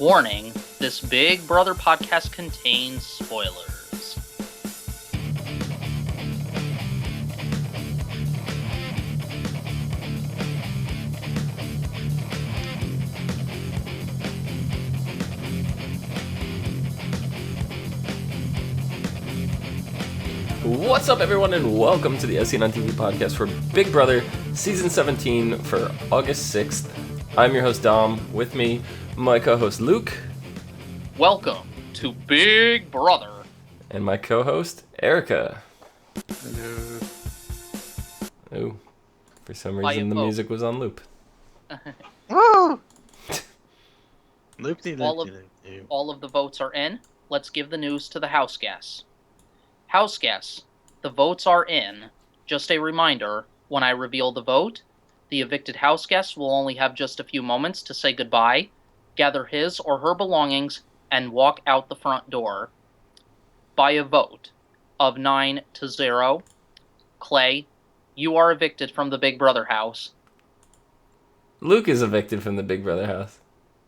Warning, this Big Brother podcast contains spoilers. What's up, everyone, and welcome to the SCN on TV podcast for Big Brother Season 17 for August 6th. I'm your host, Dom. With me, my co-host, Luke. Welcome to Big Brother. And my co-host, Erika. Hello. Oh, for some reason the music was on loop. Woo! Loopty loopty. All of the votes are in. Let's give the news to the house guests. House guests, the votes are in. Just a reminder, when I reveal the vote, the evicted house guest will only have just a few moments to say goodbye, gather his or her belongings, and walk out the front door. By a vote of 9-0, Clay, you are evicted from the Big Brother house. Luke is evicted from the Big Brother house.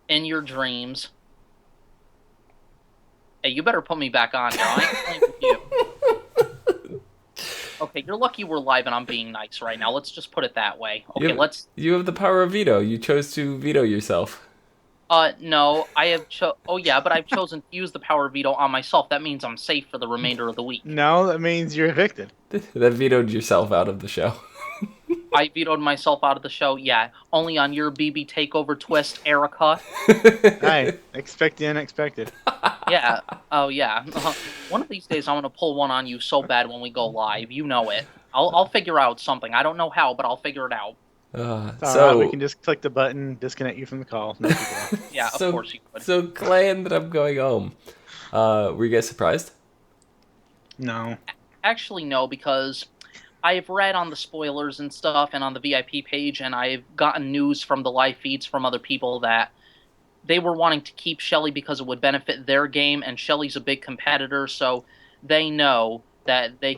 In your dreams. Hey, you better put me back on here. I ain't playing with you. Okay, you're lucky we're live and I'm being nice right now. Let's just put it that way. Okay, You have the power of veto. You chose to veto yourself. No, I have but I've chosen to use the power of veto on myself. That means I'm safe for the remainder of the week. No, that means you're evicted. That vetoed yourself out of the show. I vetoed myself out of the show, yeah. Only on your BB takeover twist, Erika. Hey, expect the unexpected. Yeah. Oh, yeah. One of these days I'm going to pull one on you so bad when we go live. You know it. I'll figure out something. I don't know how, but I'll figure it out. Alright, we can just click the button, disconnect you from the call. No yeah, of course you could. So Clay ended up going home. Were you guys surprised? No. Actually, no, because I've read on the spoilers and stuff and on the VIP page, and I've gotten news from the live feeds from other people that they were wanting to keep Shelly because it would benefit their game, and Shelly's a big competitor, so they know that they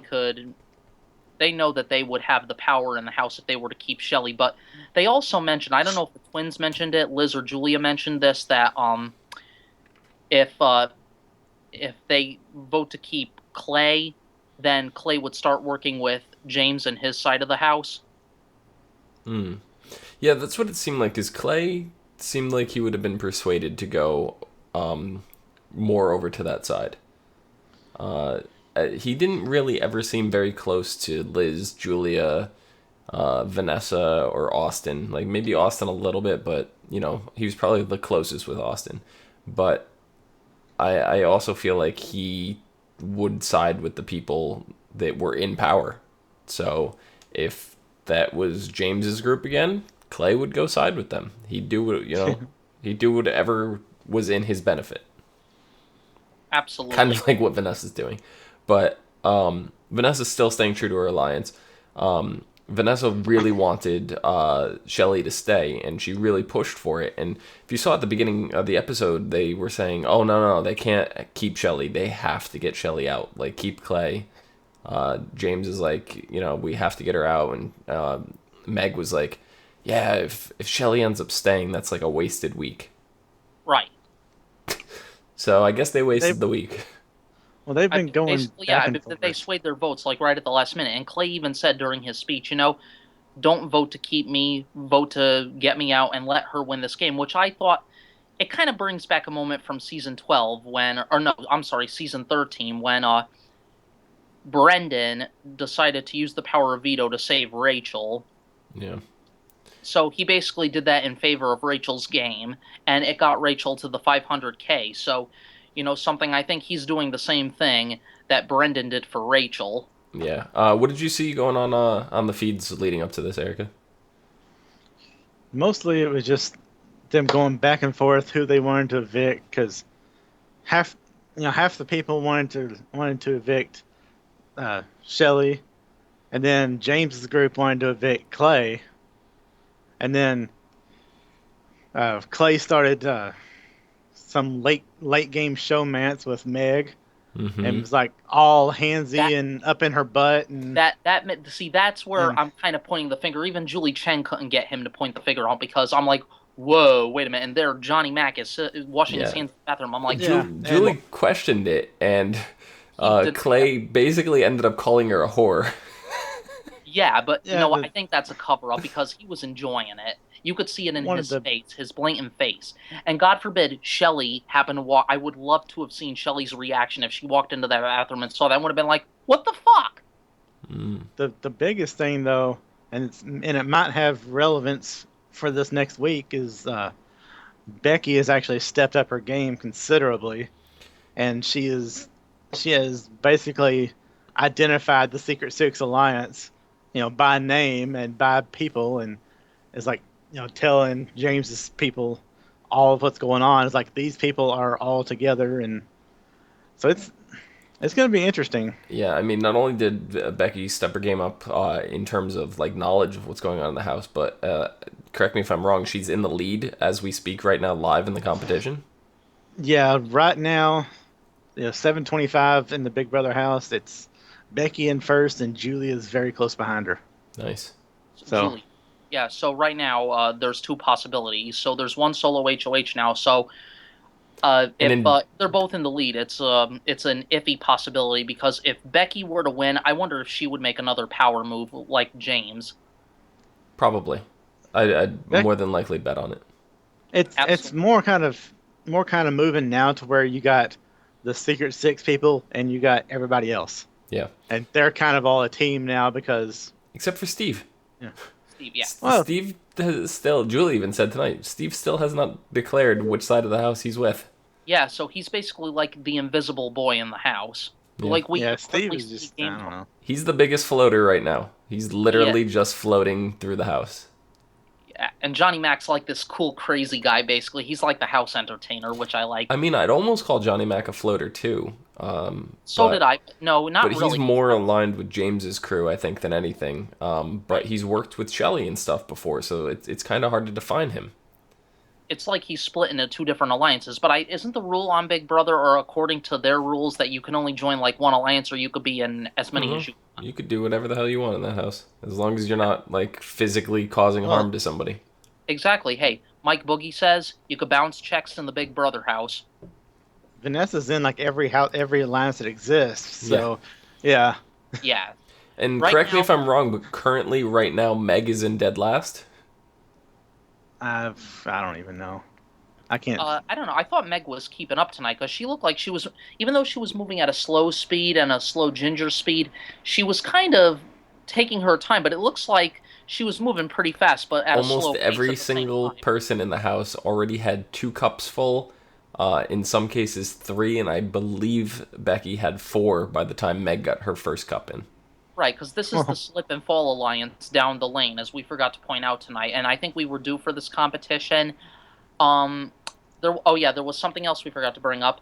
would have the power in the house if they were to keep Shelly. But they also mentioned, I don't know if the twins mentioned it, Liz or Julia mentioned this, that if they vote to keep Clay, then Clay would start working with James and his side of the house. Yeah, that's what it seemed like, is Clay seemed like he would have been persuaded to go more over to that side. He didn't really ever seem very close to Liz, Julia, Vanessa, or Austin. Like, maybe Austin a little bit, but, you know, he was probably the closest with Austin. But I also feel like he would side with the people that were in power. So if that was James's group again, Clay would go side with them. He'd do what, he'd do whatever was in his benefit. Absolutely. Kind of like what Vanessa's doing. But Vanessa's still staying true to her alliance. Vanessa really wanted Shelly to stay, and she really pushed for it. And if you saw at the beginning of the episode, they were saying, oh, no, they can't keep Shelly. They have to get Shelly out. Like, keep Clay. James is like, we have to get her out. And Meg was like, yeah, if Shelly ends up staying, that's like a wasted week. Right. So I guess they wasted the week. Well, they've been going back and forth. They swayed their votes like right at the last minute. And Clay even said during his speech, don't vote to keep me, vote to get me out and let her win this game, which I thought it kind of brings back a moment from season 12 season 13 when Brendan decided to use the power of veto to save Rachel. Yeah. So he basically did that in favor of Rachel's game, and it got Rachel to the 500K. So, something, I think he's doing the same thing that Brendan did for Rachel. Yeah. What did you see going on the feeds leading up to this, Erika? Mostly it was just them going back and forth who they wanted to evict, because half the people wanted to evict Shelly, and then James's group wanted to evict Clay, and then Clay started some late game showmance with Meg, and it was like all handsy and up in her butt, and that's where I'm kind of pointing the finger. Even Julie Chen couldn't get him to point the finger out, because I'm like, whoa, wait a minute. And there, Johnny Mac is washing his Yeah. hands in the bathroom. I'm like, Yeah, and Julie questioned it, and he did. Clay basically ended up calling her a whore. Yeah, but yeah, I think that's a cover up because he was enjoying it. You could see it in one of his the face, his blatant face. And God forbid Shelley happened to walk. I would love to have seen Shelley's reaction if she walked into that bathroom and saw that. Would have been like, "What the fuck?" the biggest thing though, and it might have relevance for this next week is Becky has actually stepped up her game considerably, and she has basically identified the Secret Six alliance, by name and by people, and is like, telling James's people all of what's going on. It's like these people are all together, and so it's going to be interesting. Yeah, I mean, not only did Becky step her game up in terms of like knowledge of what's going on in the house, but correct me if I'm wrong, she's in the lead as we speak right now, live in the competition. Yeah, right now, 725 in the Big Brother house. It's Becky in first, and Julia's very close behind her. Nice. So, So Julie. Yeah. So right now, there's two possibilities. So there's one solo HOH now. So And if then they're both in the lead, it's an iffy possibility because if Becky were to win, I wonder if she would make another power move like James. probably, I'd Beck, more than likely bet on it. it's Absolutely. more kind of moving now to where you got the Secret Six people and you got everybody else, Yeah, and they're kind of all a team now because except for Steve. yeah. Steve, yeah. Well, Steve has still. Julie even said tonight. Steve still has not declared which side of the house he's with. Yeah, so he's basically like the invisible boy in the house. Yeah, Like we yeah, Steve hardly is see just, I game don't from. know. he's the biggest floater right now. He's He is. literally just floating through the house. Yeah. And Johnny Mac's like this cool, crazy guy, basically. He's like the house entertainer, which I like. I mean, I'd almost call Johnny Mac a floater too. So did But I. No, but not he's really. more aligned with James's crew, I think, than anything. But Right. he's worked with Shelley and stuff before, so it's kind of hard to define him. It's like he's split into two different alliances. But isn't the rule on Big Brother, or according to their rules, that you can only join like one alliance, or you could be in as I don't many know. as you want? You could do whatever the hell you want in that house, as long as you're not like physically causing Well, harm to somebody. Exactly. Hey, Mike Boogie says you could bounce checks in the Big Brother house. Vanessa's in like every house, every alliance that exists. Yeah. So, yeah, Yeah. And Right correct me now, if I'm wrong, but currently, right now, Meg is in dead last. I don't even know. I can't. I don't know. I thought Meg was keeping up tonight because she looked like she was, even though she was moving at a slow speed and a slow ginger speed, she was kind of taking her time. But it looks like she was moving pretty fast, but at a Almost slow pace every at the same single time. person in the house already had 2 cups full. In some cases, 3, and I believe Becky had 4 by the time Meg got her first cup in. Right, because this is the slip and fall alliance down the lane, as we forgot to point out tonight. And I think we were due for this competition. Um, oh yeah, there was something else we forgot to bring up.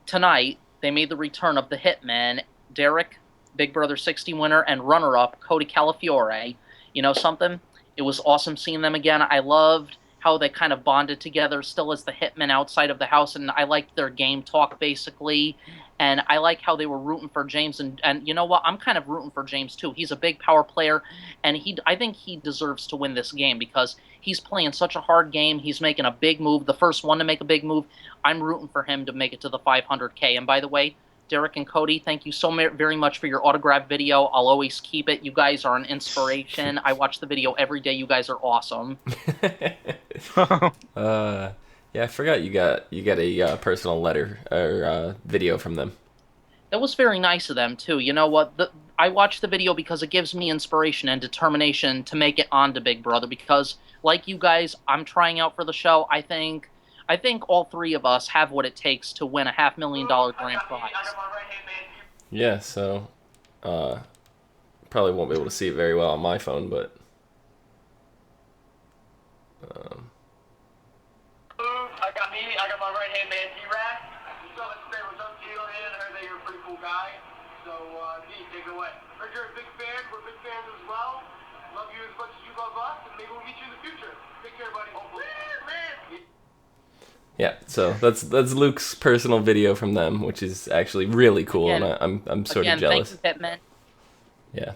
Tonight, they made the return of the Hitman, Derek, Big Brother 60 winner, and runner-up Cody Calafiore. You know something? It was awesome seeing them again. I loved how they kind of bonded together still as the Hitmen outside of the house, and I liked their game talk, basically. And I like how they were rooting for James, and you know what? I'm kind of rooting for James, too. He's a big power player, and I think he deserves to win this game because he's playing such a hard game. He's making a big move, the first one to make a big move. I'm rooting for him to make it to the 500K. And by the way, Derek and Cody, thank you so very much for your autograph video. I'll always keep it. You guys are an inspiration. I watch the video every day. You guys are awesome. uh, yeah, I forgot you got a personal letter or video from them. That was very nice of them, too. You know what? I watch the video because it gives me inspiration and determination to make it on to Big Brother because, like you guys, I'm trying out for the show. I think all three of us have what it takes to win a $500,000 grand prize. Yeah, so uh, probably won't be able to see it very well on my phone, but um, I got my right hand man, D-Rack. So let's say what's up to you, man. I heard that you're a pretty cool guy. So, D, take it away. Heard you're a big fan. We're big fans as well. Love you as much as you love us, and maybe we'll meet you in the future. Take care, buddy. Hopefully. Man. yeah, so that's Luke's personal video from them, which is actually really cool, and Again, I'm sort of again, thank jealous. you, Hitman. Yeah.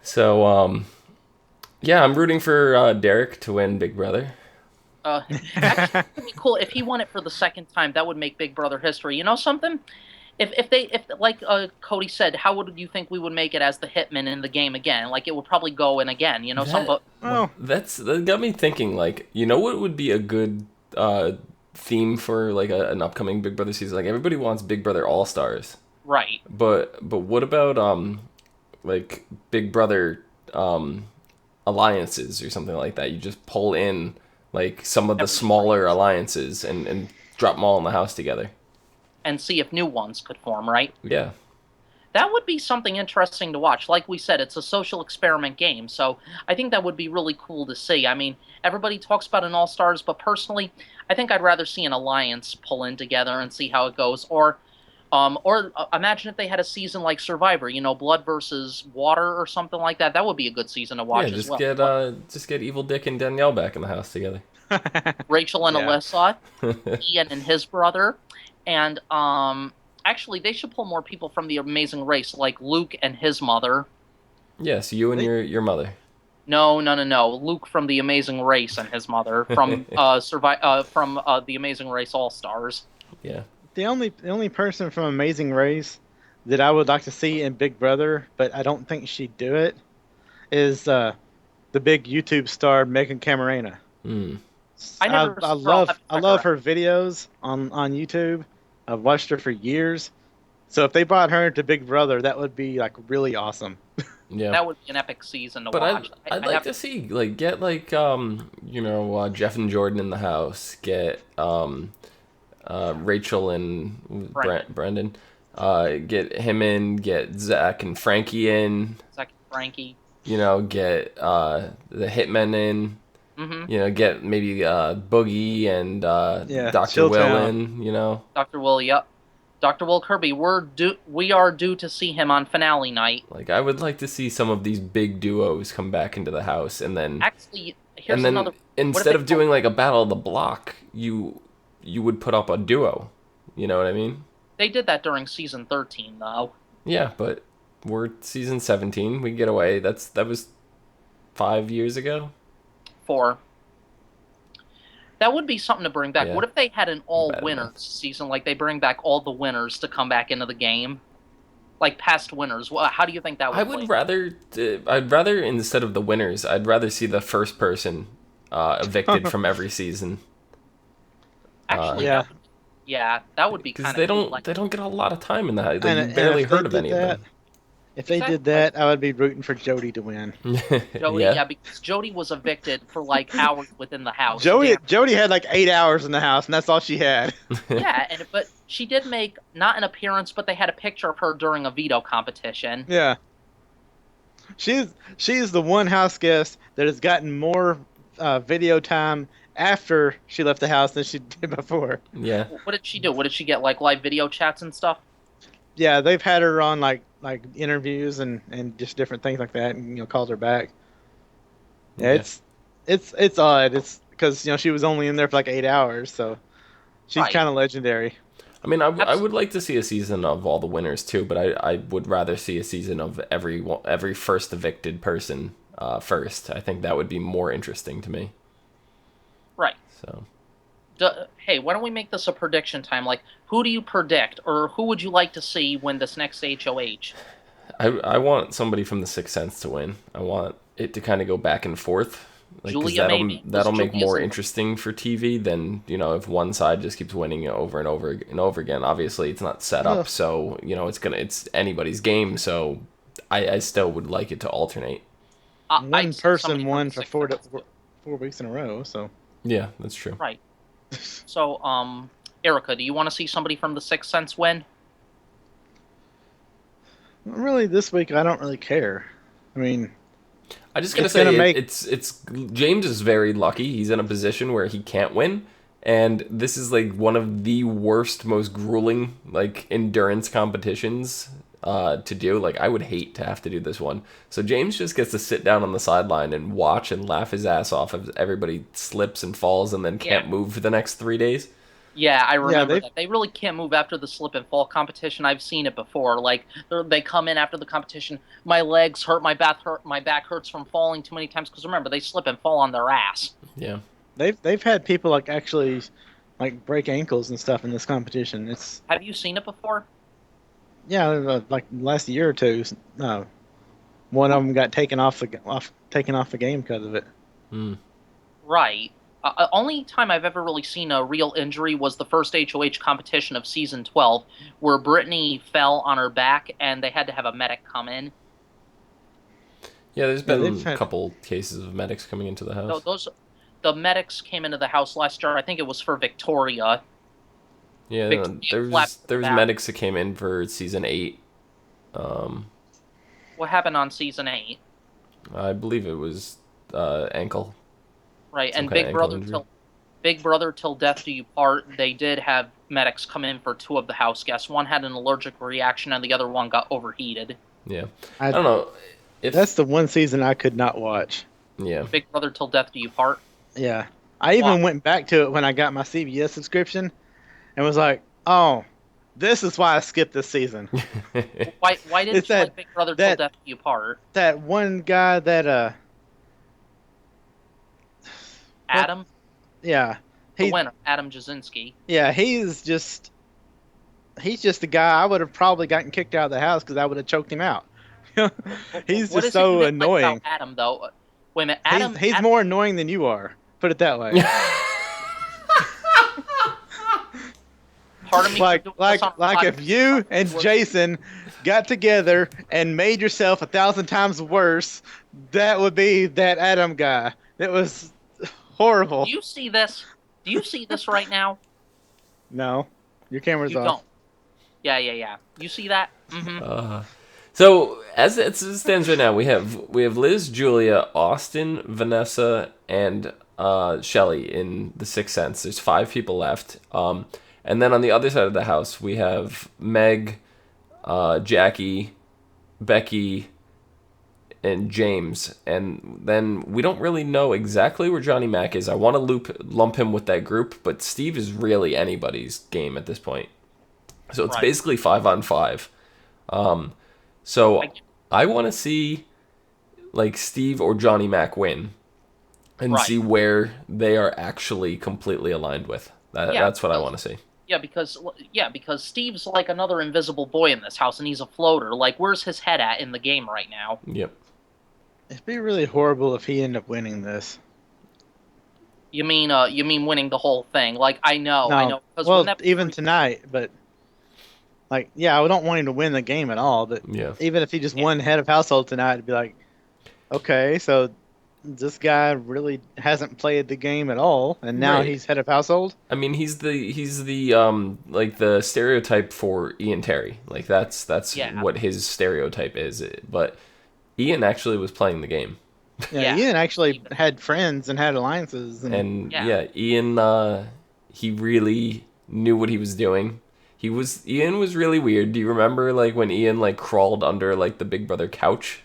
So yeah, I'm rooting for Derek to win Big Brother. Actually, it would be cool if he won it for the second time. That would make Big Brother history. You know something? If like Cody said, how would you think we would make it as the Hitman in the game again? Like it would probably go in again. You know, That Well, that got me thinking. Like, you know what would be a good uh, theme for like an upcoming Big Brother season? Like everybody wants Big Brother All Stars, right. but what about like Big Brother alliances or something like that? You just pull in like some of the smaller alliances and drop them all in the house together. And see if new ones could form, right? Yeah, That would be something interesting to watch. Like we said, it's a social experiment game, so I think that would be really cool to see. I mean, everybody talks about an All Stars, but personally, I think I'd rather see an alliance pull in together and see how it goes. Or imagine if they had a season like Survivor, you know, Blood versus Water or something like that. That would be a good season to yeah. watch as well. Just get Evil Dick and Danielle back in the house together. Rachel and yeah. Alyssa, Ian and his brother, and actually they should pull more people from the Amazing Race, like Luke and his mother. Yes, you and They- your mother. No, no, no, no. Luke from the Amazing Race and his mother from the Amazing Race All Stars. Yeah. The only person from Amazing Race that I would like to see in Big Brother, but I don't think she'd do it, is the big YouTube star Megan Camarena. Mm. I I, never I saw love I her. love her videos on YouTube. I've watched her for years. So if they brought her into Big Brother, that would be like really awesome. Yeah. That would be an epic season to But watch. I'd I like have to see like get like Jeff and Jordan in the house, get Rachel and Brendan, get him in, get Zach and Frankie in, second Frankie. get the Hitmen in, Hmm. get maybe Boogie and Yeah, Dr. Will Chilltown. in. Dr. Will, yep. Dr. Will Kirby, we are due to see him on finale night. Like I would like to see some of these big duos come back into the house, and then Actually, here's and then another. instead they of doing like a battle of the block, you would put up a duo. You know what I mean? They did that during season 13, though. Yeah, but we're season 17. We get away. That was 5 years ago. 4. That would be something to bring back. Yeah. What if they had an all Bad winners enough. season? Like they bring back all the winners to come back into the game, like past winners. Well, how do you think that would? I would play? rather. I'd rather instead of the winners, I'd rather see the first person evicted from every season. Actually, Yeah. that would be Because kind they of cool. don't Like, they don't get a lot of time in the house. Like, And- you and barely if they heard of did any of them. If they did Exactly. that, I would be rooting for Jody to win. Jody, yeah. yeah, because Jody was evicted for like hours within the house. Jody had like 8 hours in the house, and that's all she had. Yeah, but she did make not an appearance, but they had a picture of her during a veto competition. Yeah. She's the one house guest that has gotten more video time after she left the house than she did before. Yeah. What did she do? What did she get? Like live video chats and stuff? Yeah, they've had her on like interviews and just different things like that, and called her back. Yeah, Yeah. it's odd. It's because she was only in there for like 8 hours, so she's Right. kind of legendary. I mean, I would like to see a season of all the winners too, but I would rather see a season of every first evicted person first. I think that would be more interesting to me. Right. So Hey, why don't we make this a prediction time? Like, who do you predict, or who would you like to see win this next HOH? I want somebody from the Sixth Sense to win. I want it to kind of go back and forth. Like, 'cause Julia, maybe? that'll make Julia's more in- interesting for TV than if one side just keeps winning over and over and over again. Obviously, it's not set up, Ugh. so it's anybody's game. So I still would like it to alternate. One I'd say person somebody from won the for Sixth 4 Sense. 4 weeks in a row, so Yeah, that's true. Right. So, Erika, do you want to see somebody from the Sixth Sense win? really this week I don't really care. I mean, I just gotta It's say gonna make- it's James is very lucky. He's in a position where he can't win, and this is like one of the worst, most grueling like endurance competitions to do. Like I would hate to have to do this one. So James just gets to sit down on the sideline and watch and laugh his ass off as everybody slips and falls and then can't Yeah. move for the next 3 days. Yeah, I remember they- that. They really can't move after the slip and fall competition. I've seen it before. Like they come in after the competition. My legs hurt. My back hurts from falling too many times. Because remember, they slip and fall on their ass. Yeah. they've had people like actually like break ankles and stuff in this competition. It's Have you seen it before? yeah, like last year or two, one of them got taken off the game because of it. Hmm. Right. Only time I've ever really seen a real injury was the first HOH competition of season 12, where Brittany fell on her back and they had to have a medic come in. Yeah, there's Yeah, they've been a had couple cases of medics coming into the house. Those the medics came into the house last year. I think it was for Victoria. Yeah, no, Victoria flapped there her was back. medics that came in for season 8. Um, What happened on season 8? I believe it was ankle, Right, some and kind of ankle injury. Big Brother till death do you part. They did have medics come in for two of the house guests. One had an allergic reaction, and the other one got overheated. Yeah, I I don't know that's if the one season I could not watch. yeah. Big Brother till death do you part. Yeah, I Why? even went back to it when I got my CBS subscription and was like, oh, this is why I skipped this season. Why It's didn't you like Big Brother till that death do you part? that one guy that what Adam, yeah the he winner, Adam Jasinski. yeah he's just the guy I would have probably gotten kicked out of the house because I would have choked him out. He's What just is it you so didn't like about annoying. Adam though? Wait a minute, He's more annoying than you are. Put it that way. Pardon me for doing this on a Like if podcast. you and Jason got together and made yourself 1,000 times worse, that would be that Adam guy. It was horrible. Do you see this? Do you see this right now? No, your camera's You off. don't. Yeah. You see that? Mm-hmm. So as it stands right now, we have Liz, Julia, Austin, Vanessa, and Shelly in the Sixth Sense. There's 5 people left. And then on the other side of the house, we have Meg, Jackie, Becky, and James. And then we don't really know exactly where Johnny Mac is. I want to lump him with that group, but Steve is really anybody's game at this point. So it's Right. basically 5 on 5. So I- I want to see like Steve or Johnny Mac win and Right. see where they are actually completely aligned with. That's what I want to see. Yeah, because Steve's like another invisible boy in this house, and he's a floater. Like, where's his head at in the game right now? Yep. It'd be really horrible if he ended up winning this. You mean winning the whole thing? Like, I know. Because Well, even tonight, but like, yeah, I don't want him to win the game at all. But Yeah. even if he just won head of household tonight, it'd be like, okay, so this guy really hasn't played the game at all, and now Right. he's head of household. I mean, he's the like the stereotype for Ian Terry. Like that's Yeah. what his stereotype is. But Ian actually was playing the game. Yeah, Yeah. Ian actually had friends and had alliances, And Yeah. Ian he really knew what he was doing. Ian was really weird. Do you remember like when Ian like crawled under like the Big Brother couch?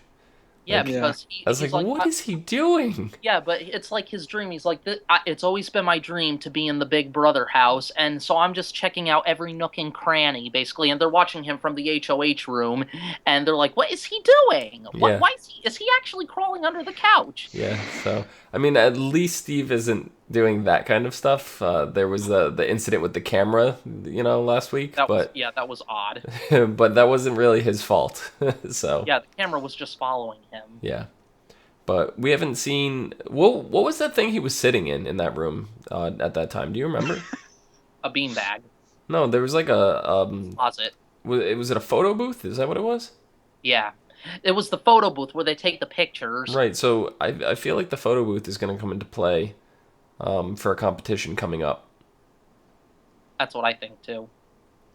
Yeah, Like, because I was he's like, what is he doing? Yeah, but it's like his dream. He's like, it's always been my dream to be in the Big Brother house, and so I'm just checking out every nook and cranny, basically. And they're watching him from the HOH room, and they're like, "What is he doing? Yeah. Why is he actually crawling under the couch?" Yeah, so I mean, at least Steve isn't doing that kind of stuff. There was the incident with the camera, last week, That but was odd. but that wasn't really his fault. So Yeah, the camera was just following him. yeah, but we haven't seen what was that thing he was sitting in that room at that time? Do you remember? A beanbag No, there was like a closet. was it a photo booth? Is that what it was? Yeah, it was the photo booth where they take the pictures. Right. So I feel like the photo booth is going to come into play for a competition coming up. That's what I think too.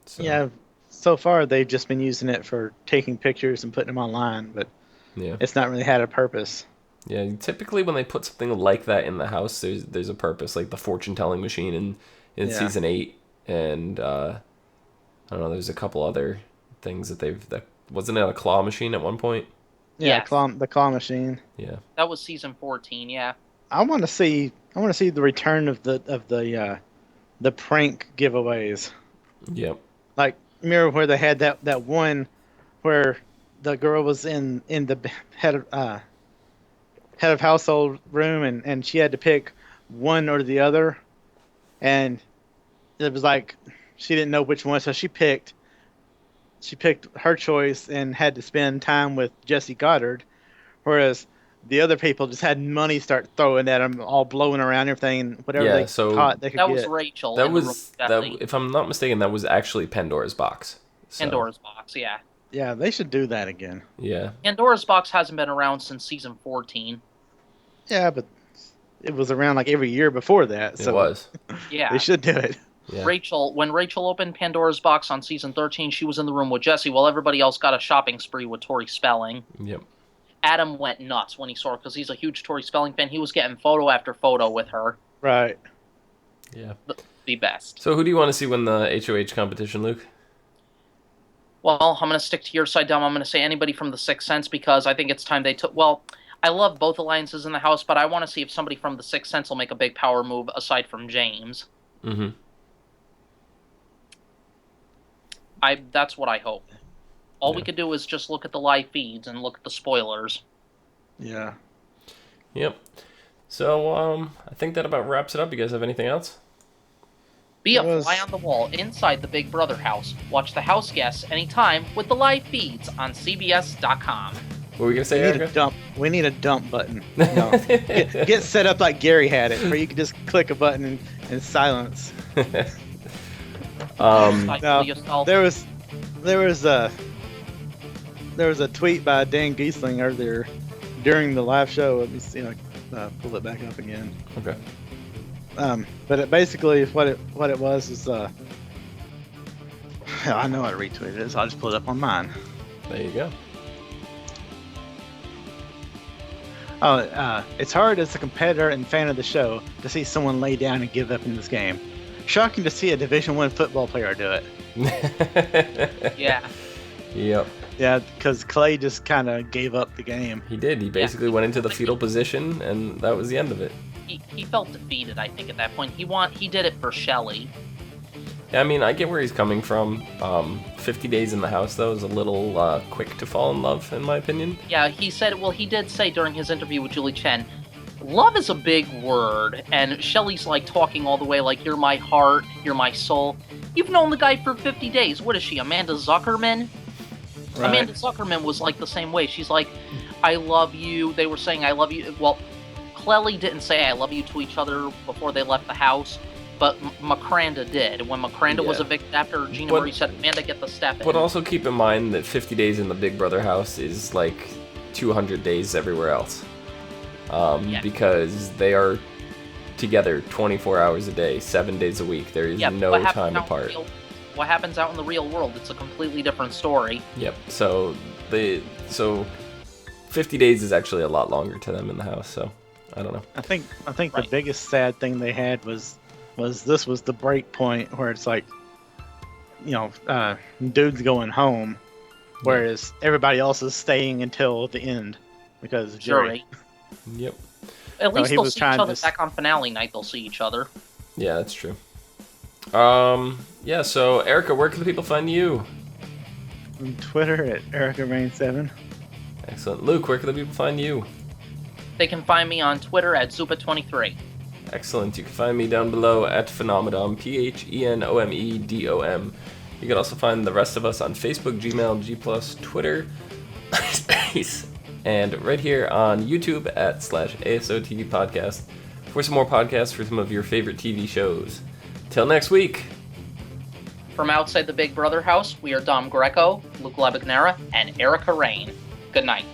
So, yeah, so far they've just been using it for taking pictures and putting them online, but yeah. it's not really had a purpose. Yeah, typically when they put something like that in the house, there's a purpose, like the fortune telling machine in Yeah. season 8, and I don't know. There's a couple other things that wasn't it a claw machine at one point? Yeah, Yes. the claw machine. Yeah, That was season 14. Yeah. I want to see the return of the prank giveaways. yep, Like, remember where they had that one where the girl was in the head of household room and she had to pick one or the other, and it was like she didn't know which one, so she picked her choice and had to spend time with Jesse Goddard, whereas the other people just had money start throwing at them, all blowing around everything, and whatever Yeah, they so caught, they could That was get. Rachel that in the room was with that. Jesse. If I'm not mistaken, that was actually Pandora's box. So, Pandora's Box, yeah. Yeah, they should do that again. Yeah. Pandora's Box hasn't been around since season 14. Yeah, but it was around like every year before that, It so was. Yeah. they should do it. Yeah. When Rachel opened Pandora's Box on season 13, she was in the room with Jesse while everybody else got a shopping spree with Tori Spelling. Yep. Adam went nuts when he saw her because he's a huge Tori Spelling fan. He was getting photo after photo with her. Right. Yeah. The best. So who do you want to see win the HOH competition, Luke? Well, I'm going to stick to your side, Dom. I'm going to say anybody from the Sixth Sense because I think it's time they took... Well, I love both alliances in the house, but I want to see if somebody from the Sixth Sense will make a big power move aside from James. Mm-hmm. That's what I hope. All we Yeah. could do is just look at the live feeds and look at the spoilers. Yeah. Yep. So I think that about wraps it up. You guys have anything else? Be a It was- fly on the wall inside the Big Brother house. Watch the house guests anytime with the live feeds on CBS.com. What were we gonna say, We need a Erika? dump. We need a dump button. No. Get set up like Gary had it, where you could just click a button and silence. Stifle yourself. There was a tweet by Dan Giesling earlier during the live show. Let me see. Pull it back up again. Okay. But basically what it was is I know I retweeted it, so I'll just pull it up on mine. There you go. It's hard as a competitor and fan of the show to see someone lay down and give up in this game. Shocking to see a Division I football player do it. Yeah. Yep. Yeah, because Clay just kind of gave up the game. He did. He basically went into the fetal position, and that was the end of it. He felt defeated, I think, at that point. He did it for Shelley. Yeah, I mean, I get where he's coming from. 50 Days in the House, though, is a little quick to fall in love, in my opinion. Yeah, he did say during his interview with Julie Chen, love is a big word, and Shelley's like talking all the way like, you're my heart, you're my soul. You've known the guy for 50 days. What is she, Amanda Zuckerman? Right. Amanda Zuckerman was like the same way. She's like, I love you. They were saying I love you. Well, Clelly didn't say I love you to each other before they left the house, but Makranda did. When Makranda was Yeah. evicted after Gina But- Marie said, Amanda, get the step in. But also keep in mind that 50 Days in the Big Brother house is like 200 days everywhere else. Yeah. Because they are together 24 hours a day, 7 days a week. There is Yeah, no what happens time out in the apart. what happens out in the real world, it's a completely different story. Yep. So 50 days is actually a lot longer to them in the house. So I don't know. I think Right. the biggest sad thing they had was this was the break point where it's like, dude's going home, whereas everybody else is staying until the end because of Jerry. Yep. At least he they'll was see each trying other to back on finale night. They'll see each other. Yeah, that's true. Yeah. So Erika, where can the people find you? On Twitter at ErikaRain7. Excellent. Luke, where can the people find you? They can find me on Twitter at Zupa23. Excellent. You can find me down below at Phenomedom, PHENOMEDOM. You can also find the rest of us on Facebook, Gmail, G+, Twitter, Space, and right here on YouTube at /ASOTV Podcast for some more podcasts for some of your favorite TV shows. Till next week. From outside the Big Brother house, we are Dom Greco, Luke Labagnera, and Erika Rain. Good night.